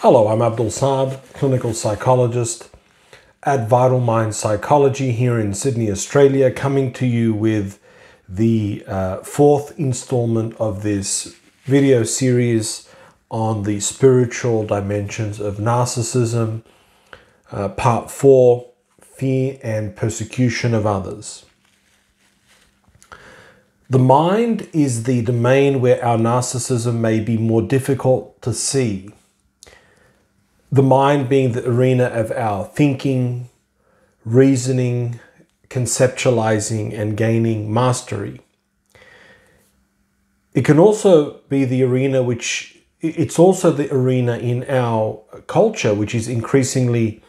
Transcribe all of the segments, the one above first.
Hello, I'm Abdul Saab, clinical psychologist at Vital Mind Psychology here in Sydney, Australia, coming to you with the fourth installment of this video series on the spiritual dimensions of narcissism, part 4, fear and persecution of others. The mind is the domain where our narcissism may be more difficult to see. The mind being the arena of our thinking, reasoning, conceptualizing, and gaining mastery. It can also be the arena it's also the arena in our culture which is increasingly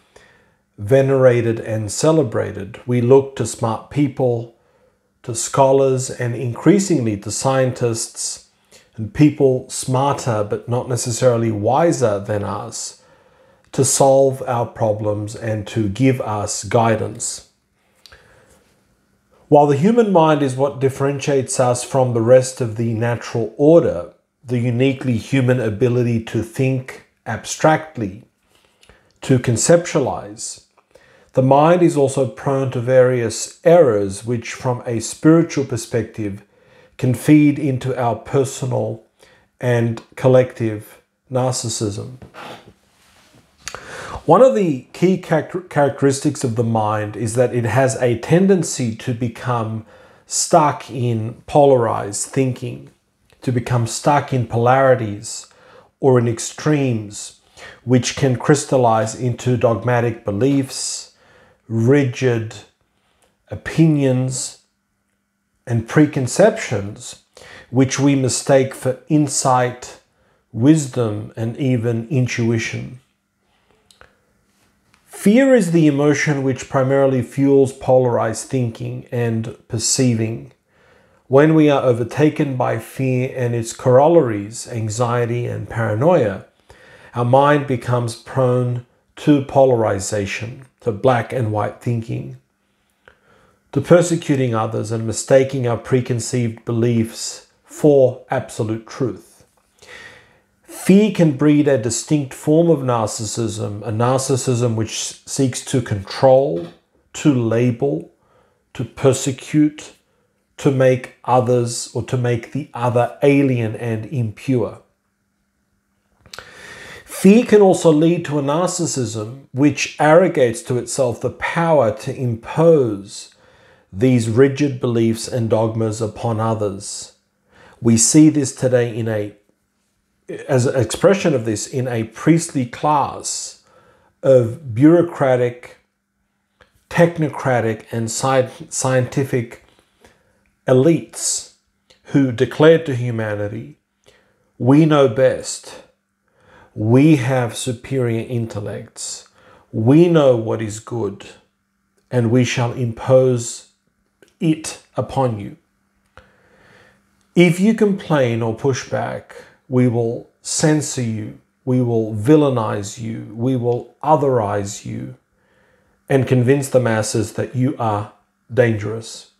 venerated and celebrated. We look to smart people, to scholars, and increasingly to scientists and people smarter but not necessarily wiser than us, to solve our problems and to give us guidance. While the human mind is what differentiates us from the rest of the natural order, the uniquely human ability to think abstractly, to conceptualize, the mind is also prone to various errors which, from a spiritual perspective, can feed into our personal and collective narcissism. One of the key characteristics of the mind is that it has a tendency to become stuck in polarized thinking, to become stuck in polarities or in extremes, which can crystallize into dogmatic beliefs, rigid opinions, and preconceptions, which we mistake for insight, wisdom, and even intuition. Fear is the emotion which primarily fuels polarized thinking and perceiving. When we are overtaken by fear and its corollaries, anxiety and paranoia, our mind becomes prone to polarization, to black and white thinking, to persecuting others and mistaking our preconceived beliefs for absolute truth. Fear can breed a distinct form of narcissism, a narcissism which seeks to control, to label, to persecute, to make others or to make the other alien and impure. Fear can also lead to a narcissism which arrogates to itself the power to impose these rigid beliefs and dogmas upon others. We see this today as an expression of this in a priestly class of bureaucratic, technocratic, and scientific elites who declared to humanity, we know best, we have superior intellects, we know what is good, and we shall impose it upon you. If you complain or push back, we will censor you, we will villainize you, we will otherize you, and convince the masses that you are dangerous.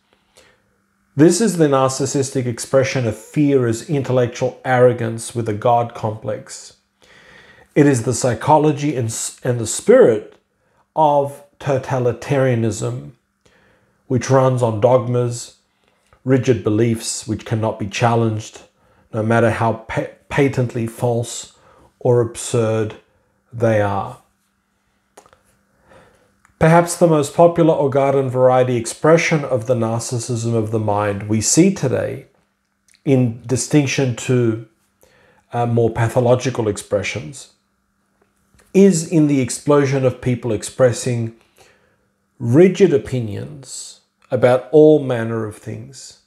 This is the narcissistic expression of fear as intellectual arrogance with a God complex. It is the psychology and the spirit of totalitarianism, which runs on dogmas, rigid beliefs which cannot be challenged, no matter how patently false or absurd they are. Perhaps the most popular or garden variety expression of the narcissism of the mind we see today, in distinction to more pathological expressions, is in the explosion of people expressing rigid opinions about all manner of things.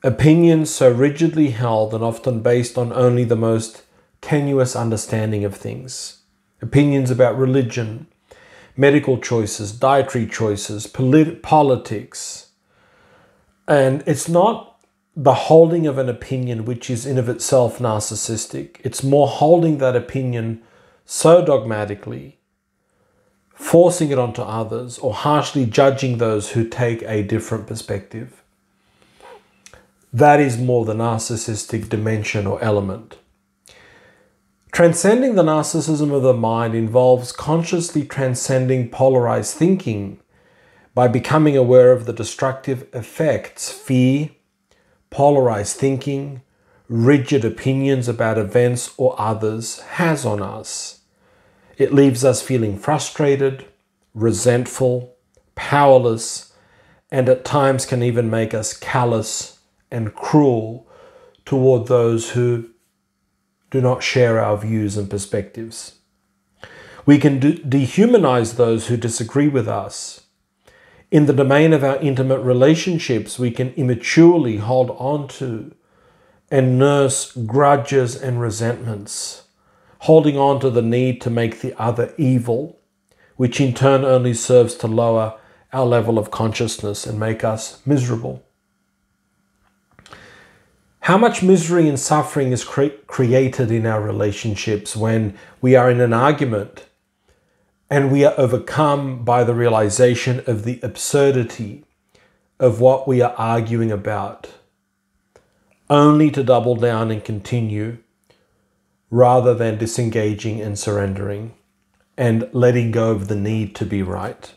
Opinions so rigidly held and often based on only the most tenuous understanding of things. Opinions about religion, medical choices, dietary choices, politics. And it's not the holding of an opinion which is in of itself narcissistic. It's more holding that opinion so dogmatically, forcing it onto others, or harshly judging those who take a different perspective. That is more the narcissistic dimension or element. Transcending the narcissism of the mind involves consciously transcending polarized thinking by becoming aware of the destructive effects fear, polarized thinking, rigid opinions about events or others has on us. It leaves us feeling frustrated, resentful, powerless, and at times can even make us callous and cruel toward those who do not share our views and perspectives. We can dehumanize those who disagree with us. In the domain of our intimate relationships, we can immaturely hold on to and nurse grudges and resentments, holding on to the need to make the other evil, which in turn only serves to lower our level of consciousness and make us miserable. How much misery and suffering is created in our relationships when we are in an argument and we are overcome by the realization of the absurdity of what we are arguing about, only to double down and continue rather than disengaging and surrendering and letting go of the need to be right.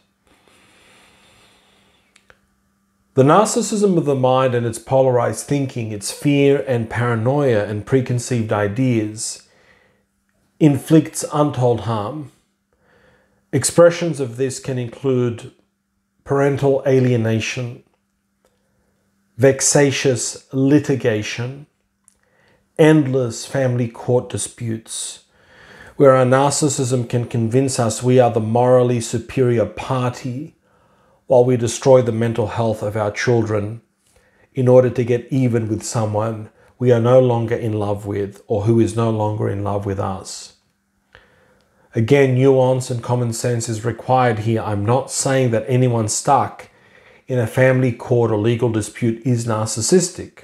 The narcissism of the mind and its polarized thinking, its fear and paranoia and preconceived ideas inflicts untold harm. Expressions of this can include parental alienation, vexatious litigation, endless family court disputes, where our narcissism can convince us we are the morally superior party while we destroy the mental health of our children in order to get even with someone we are no longer in love with or who is no longer in love with us. Again, nuance and common sense is required here. I'm not saying that anyone stuck in a family court or legal dispute is narcissistic.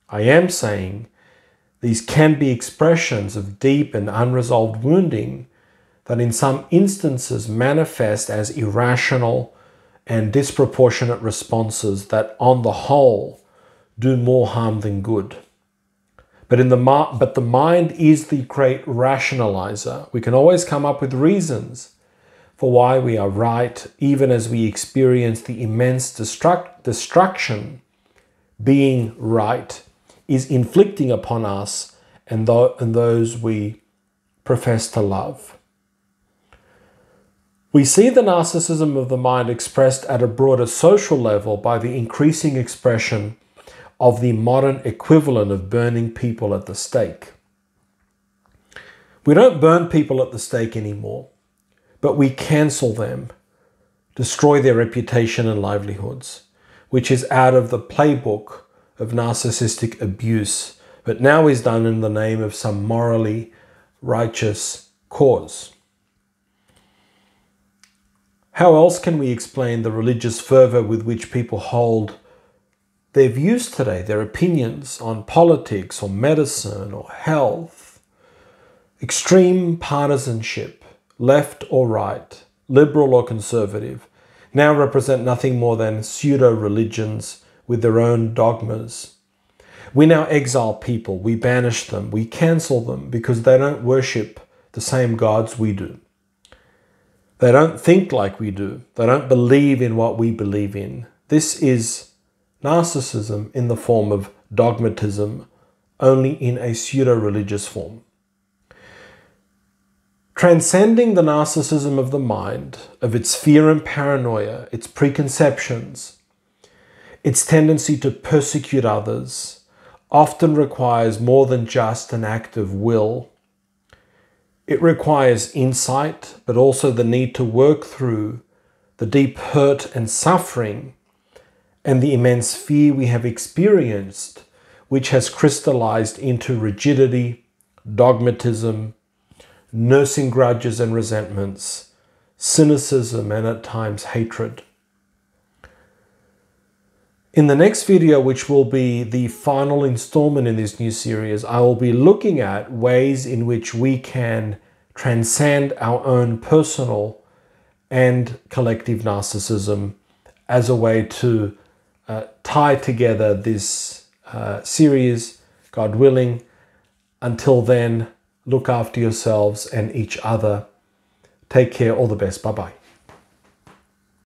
I am saying these can be expressions of deep and unresolved wounding that in some instances manifest as irrational and disproportionate responses that on the whole do more harm than good. But the mind is the great rationalizer. We can always come up with reasons for why we are right, even as we experience the immense destruction being right is inflicting upon us and those we profess to love. We see the narcissism of the mind expressed at a broader social level by the increasing expression of the modern equivalent of burning people at the stake. We don't burn people at the stake anymore, but we cancel them, destroy their reputation and livelihoods, which is out of the playbook of narcissistic abuse, but now is done in the name of some morally righteous cause. How else can we explain the religious fervor with which people hold their views today, their opinions on politics or medicine or health? Extreme partisanship, left or right, liberal or conservative, now represent nothing more than pseudo-religions with their own dogmas. We now exile people, we banish them, we cancel them because they don't worship the same gods we do. They don't think like we do. They don't believe in what we believe in. This is narcissism in the form of dogmatism, only in a pseudo-religious form. Transcending the narcissism of the mind, of its fear and paranoia, its preconceptions, its tendency to persecute others, often requires more than just an act of will. It requires insight, but also the need to work through the deep hurt and suffering and the immense fear we have experienced, which has crystallized into rigidity, dogmatism, nursing grudges and resentments, cynicism, and at times hatred. In the next video, which will be the final installment in this new series, I will be looking at ways in which we can transcend our own personal and collective narcissism as a way to tie together this series, God willing. Until then, Look after yourselves and each other. Take care. All the best. Bye-bye.